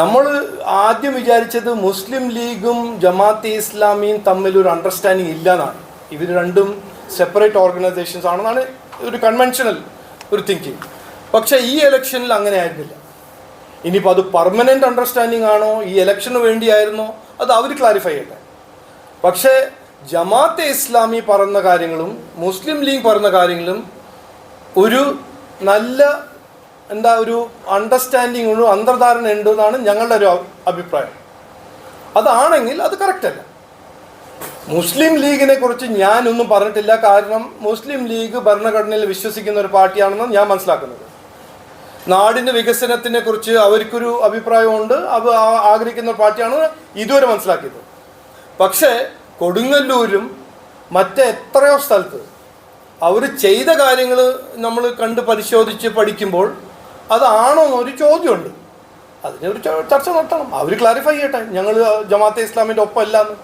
നമ്മൾ ആദ്യം വിചാരിച്ചത് മുസ്ലിം ലീഗും ജമാഅത്തെ ഇസ്ലാമിയും തമ്മിലൊരു അണ്ടർസ്റ്റാൻഡിങ് ഇല്ലയെന്നാണ്. ഇവർ രണ്ടും സെപ്പറേറ്റ് ഓർഗനൈസേഷൻസ് ആണെന്നാണ് ഒരു കൺവെൻഷണൽ ഒരു തിങ്കിങ്. പക്ഷേ ഈ ഇലക്ഷനിൽ അങ്ങനെ ആയിരുന്നില്ല. ഇനിയിപ്പോൾ അത് പെർമനൻ്റ് അണ്ടർസ്റ്റാൻഡിങ് ആണോ, ഈ ഇലക്ഷന് വേണ്ടിയായിരുന്നോ, അത് അവർ ക്ലാരിഫൈ ചെയ്യട്ടെ. പക്ഷേ ജമാഅത്തെ ഇസ്ലാമി പറയുന്ന കാര്യങ്ങളും മുസ്ലിം ലീഗ് പറയുന്ന കാര്യങ്ങളും ഒരു നല്ല ഒരു അണ്ടർസ്റ്റാൻഡിങ്, ഒരു അന്തർധാരണ ഉണ്ടെന്നാണ് ഞങ്ങളുടെ ഒരു അഭിപ്രായം. അതാണെങ്കിൽ അത് കറക്റ്റല്ല. മുസ്ലിം ലീഗിനെ കുറിച്ച് ഞാനൊന്നും പറഞ്ഞിട്ടില്ല. കാരണം മുസ്ലിം ലീഗ് ഭരണഘടനയിൽ വിശ്വസിക്കുന്ന ഒരു പാർട്ടിയാണെന്നാണ് ഞാൻ മനസ്സിലാക്കുന്നത്. നാടിൻ്റെ വികസനത്തിനെ കുറിച്ച് അവർക്കൊരു അഭിപ്രായമുണ്ട്, അത് ആഗ്രഹിക്കുന്ന പാർട്ടിയാണ് ഇതുവരെ മനസ്സിലാക്കിയത്. പക്ഷേ കൊടുങ്ങല്ലൂരും മറ്റേ എത്രയോ സ്ഥലത്ത് അവർ ചെയ്ത കാര്യങ്ങൾ നമ്മൾ കണ്ട് പരിശോധിച്ച് പഠിക്കുമ്പോൾ അതാണോ എന്നൊരു ചോദ്യമുണ്ട്. അതിനൊരു ചർച്ച നടത്തണം. അവർ ക്ലാരിഫൈ ചെയ്യട്ടെ ഞങ്ങൾ ജമാഅത്തെ ഇസ്ലാമിൻ്റെ ഒപ്പം അല്ലാന്ന്.